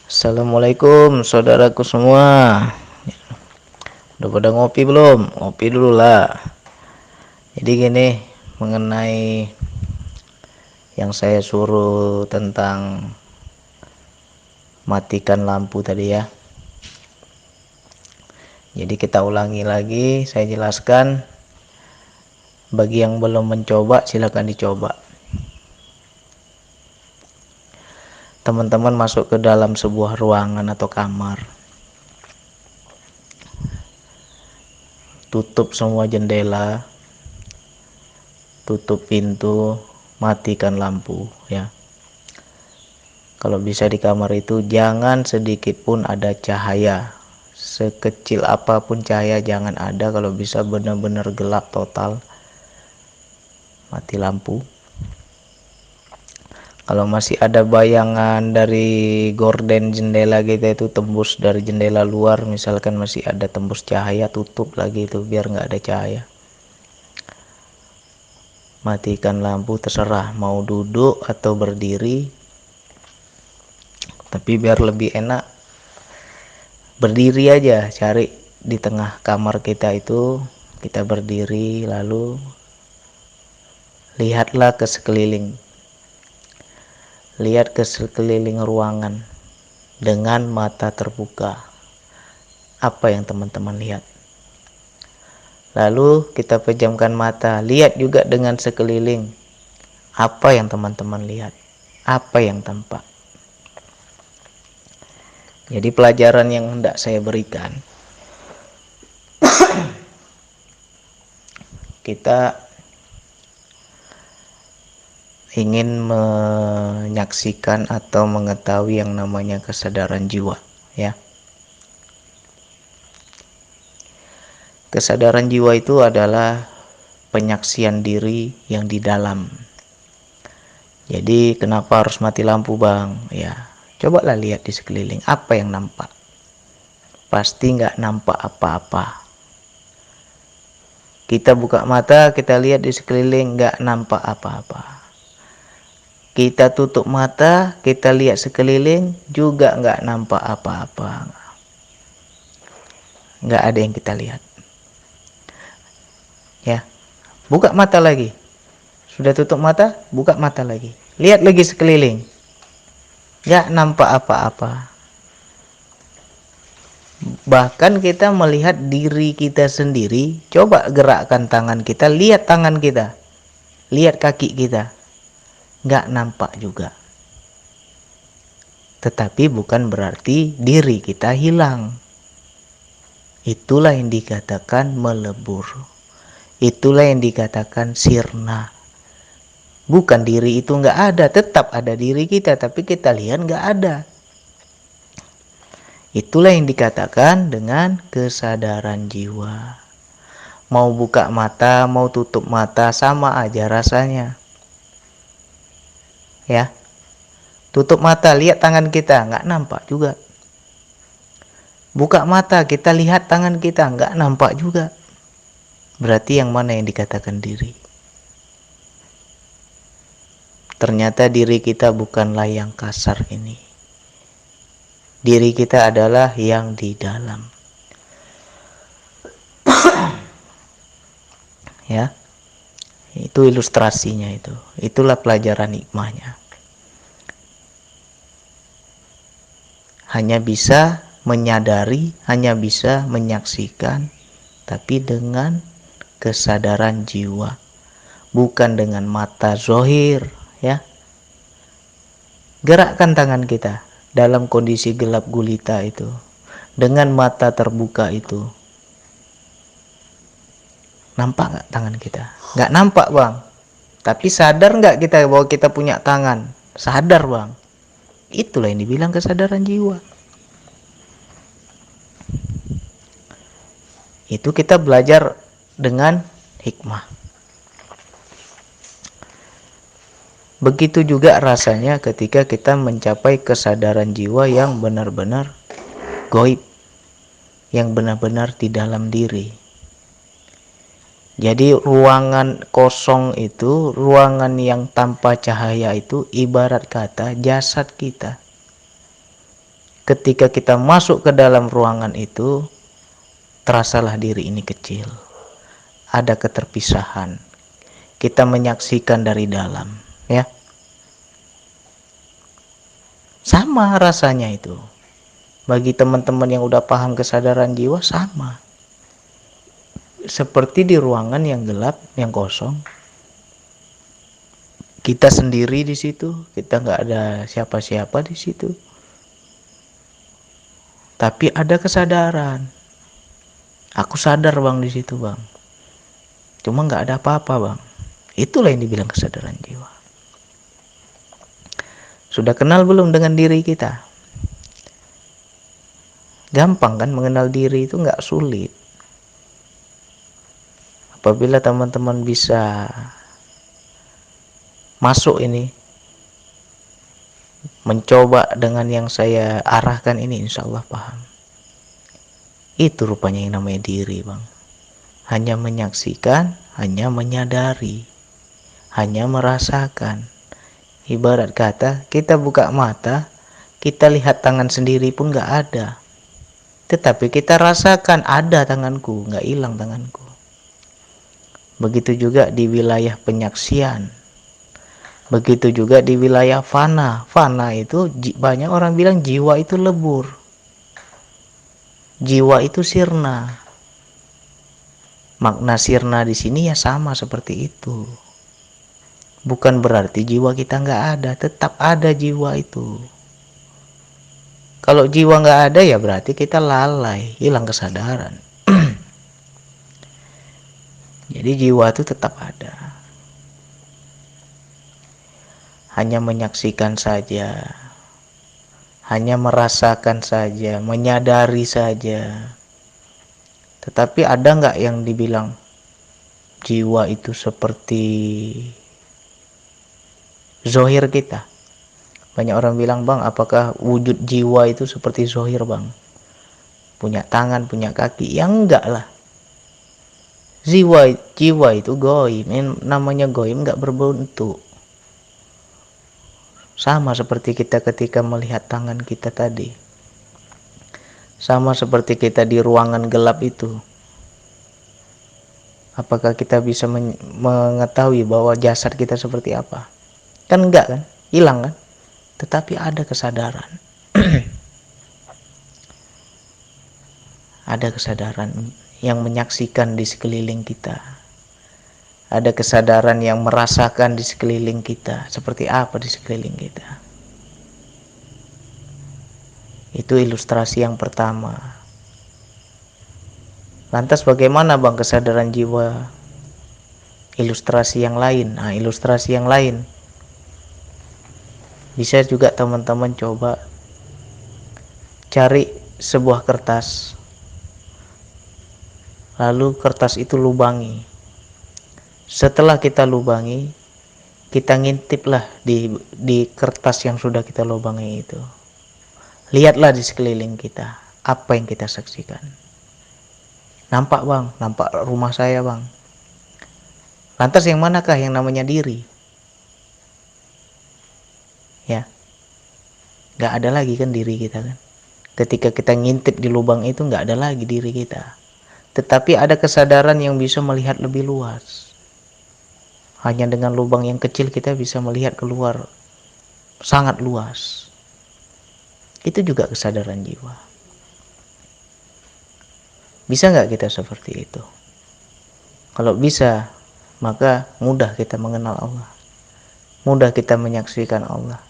Assalamualaikum saudaraku semua. Udah pada ngopi belum? Ngopi dulu lah. Jadi gini, mengenai yang saya suruh tentang matikan lampu tadi ya. Jadi kita ulangi lagi, saya jelaskan. Bagi yang belum mencoba silakan dicoba. Teman-teman masuk ke dalam sebuah ruangan atau kamar. Tutup semua jendela, tutup pintu, matikan lampu ya. Kalau bisa di kamar itu jangan sedikit pun ada cahaya. Sekecil apapun cahaya jangan ada, kalau bisa benar-benar gelap total. Mati lampu. Kalau masih ada bayangan dari gorden jendela kita itu tembus dari jendela luar, misalkan masih ada tembus cahaya, tutup lagi itu biar nggak ada cahaya. Matikan lampu, terserah mau duduk atau berdiri, tapi biar lebih enak berdiri aja. Cari di tengah kamar kita itu, kita berdiri, lalu lihatlah ke sekeliling. Lihat ke sekeliling ruangan dengan mata terbuka. Apa yang teman-teman lihat? Lalu kita pejamkan mata, lihat juga dengan sekeliling. Apa yang teman-teman lihat? Apa yang tampak? Jadi pelajaran yang hendak saya berikan, kita ingin menyaksikan atau mengetahui yang namanya kesadaran jiwa ya. Kesadaran jiwa itu adalah penyaksian diri yang di dalam. Jadi kenapa harus mati lampu bang? Ya, cobalah lihat di sekeliling, apa yang nampak? Pasti nggak nampak apa-apa. Kita buka mata, kita lihat di sekeliling, nggak nampak apa-apa. Kita tutup mata, kita lihat sekeliling, juga nggak nampak apa-apa. Nggak ada yang kita lihat. Ya, buka mata lagi. Sudah tutup mata, buka mata lagi. Lihat lagi sekeliling. Nggak nampak apa-apa. Bahkan kita melihat diri kita sendiri. Coba gerakkan tangan kita, lihat tangan kita. Lihat kaki kita. Nggak nampak juga. Tetapi bukan berarti diri kita hilang. Itulah yang dikatakan melebur. Itulah yang dikatakan sirna. Bukan diri itu nggak ada, tetap ada diri kita, tapi kita lihat nggak ada. Itulah yang dikatakan dengan kesadaran jiwa. Mau buka mata, mau tutup mata, sama aja rasanya. Ya, tutup mata, lihat tangan kita, nggak nampak juga. Buka mata, kita lihat tangan kita, nggak nampak juga. Berarti yang mana yang dikatakan diri? Ternyata diri kita bukanlah yang kasar ini. Diri kita adalah yang di dalam. Ya, itu ilustrasinya itu. Itulah pelajaran hikmahnya. Hanya bisa menyadari, hanya bisa menyaksikan, tapi dengan kesadaran jiwa, bukan dengan mata zohir, ya. Gerakkan tangan kita dalam kondisi gelap gulita itu, dengan mata terbuka itu. Nampak nggak tangan kita? Nggak nampak bang. Tapi sadar nggak kita bahwa kita punya tangan? Sadar bang. Itulah yang dibilang kesadaran jiwa. Itu kita belajar dengan hikmah. Begitu juga rasanya ketika kita mencapai kesadaran jiwa yang benar-benar gaib, yang benar-benar di dalam diri. Jadi ruangan kosong itu, ruangan yang tanpa cahaya itu ibarat kata jasad kita. Ketika kita masuk ke dalam ruangan itu, terasalah diri ini kecil. Ada keterpisahan. Kita menyaksikan dari dalam, ya. Sama rasanya itu. Bagi teman-teman yang udah paham kesadaran jiwa, sama. Seperti di ruangan yang gelap, yang kosong. Kita sendiri di situ, kita nggak ada siapa-siapa di situ. Tapi ada kesadaran. Aku sadar bang di situ bang. Cuma nggak ada apa-apa bang. Itulah yang dibilang kesadaran jiwa. Sudah kenal belum dengan diri kita? Gampang kan mengenal diri itu, nggak sulit. Apabila teman-teman bisa masuk ini, mencoba dengan yang saya arahkan ini, insya Allah paham. Itu rupanya yang namanya diri bang. Hanya menyaksikan, hanya menyadari, hanya merasakan. Ibarat kata kita buka mata, kita lihat tangan sendiri pun nggak ada, tetapi kita rasakan ada tanganku, nggak hilang tanganku. Begitu juga di wilayah penyaksian, begitu juga di wilayah fana. Fana itu banyak orang bilang jiwa itu lebur, jiwa itu sirna. Makna sirna di sini ya sama seperti itu. Bukan berarti jiwa kita nggak ada, tetap ada jiwa itu. Kalau jiwa nggak ada ya berarti kita lalai, hilang kesadaran. Jadi jiwa itu tetap ada. Hanya menyaksikan saja, hanya merasakan saja, menyadari saja. Tetapi ada nggak yang dibilang jiwa itu seperti zohir kita? Banyak orang bilang, bang, apakah wujud jiwa itu seperti zohir bang? Punya tangan, punya kaki? Ya enggak lah. Jiwa itu goib. Namanya goib nggak berbentuk. Sama seperti kita ketika melihat tangan kita tadi. Sama seperti kita di ruangan gelap itu. Apakah kita bisa mengetahui bahwa jasad kita seperti apa? Kan enggak kan? Hilang kan? Tetapi ada kesadaran. Ada kesadaran yang menyaksikan di sekeliling kita. Ada kesadaran yang merasakan di sekeliling kita. Seperti apa di sekeliling kita? Itu ilustrasi yang pertama. Lantas bagaimana bang kesadaran jiwa? Ilustrasi yang lain. Nah, ilustrasi yang lain. Bisa juga teman-teman coba cari sebuah kertas. Lalu kertas itu lubangi. Setelah kita lubangi, kita ngintiplah di kertas yang sudah kita lubangi itu. Lihatlah di sekeliling kita, apa yang kita saksikan. Nampak bang, nampak rumah saya bang. Lantas yang manakah yang namanya diri? Ya, nggak ada lagi kan diri kita kan. Ketika kita ngintip di lubang itu nggak ada lagi diri kita. Tetapi ada kesadaran yang bisa melihat lebih luas. Hanya dengan lubang yang kecil kita bisa melihat keluar sangat luas. Itu juga kesadaran jiwa. Bisa nggak kita seperti itu? Kalau bisa, maka mudah kita mengenal Allah. Mudah kita menyaksikan Allah.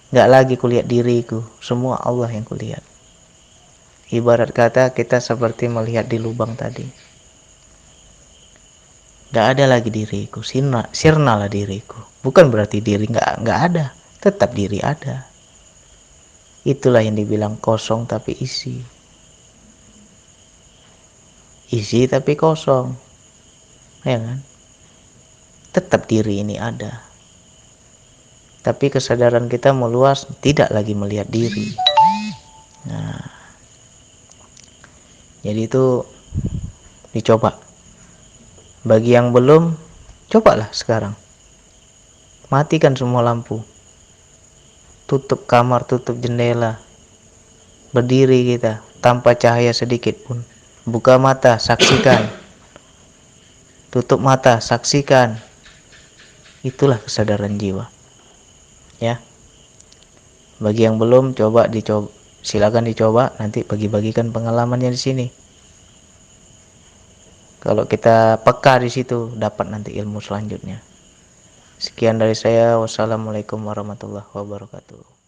Nggak lagi kulihat diriku, semua Allah yang kulihat. Ibarat kata kita seperti melihat di lubang tadi. Nggak ada lagi diriku, sirna lah diriku. Bukan berarti diri nggak ada, tetap diri ada. Itulah yang dibilang kosong tapi isi. Isi tapi kosong, ya kan? Tetap diri ini ada. Tapi kesadaran kita meluas, tidak lagi melihat diri. Nah, jadi itu dicoba. Bagi yang belum, cobalah sekarang. Matikan semua lampu. Tutup kamar, tutup jendela. berdiri kita tanpa cahaya sedikit pun. Buka mata, saksikan. Tutup mata, saksikan. Itulah kesadaran jiwa. Ya. Bagi yang belum, silakan dicoba, nanti bagi-bagikan pengalamannya di sini. Kalau kita peka di situ, dapat nanti ilmu selanjutnya. Sekian dari saya. Wassalamualaikum warahmatullahi wabarakatuh.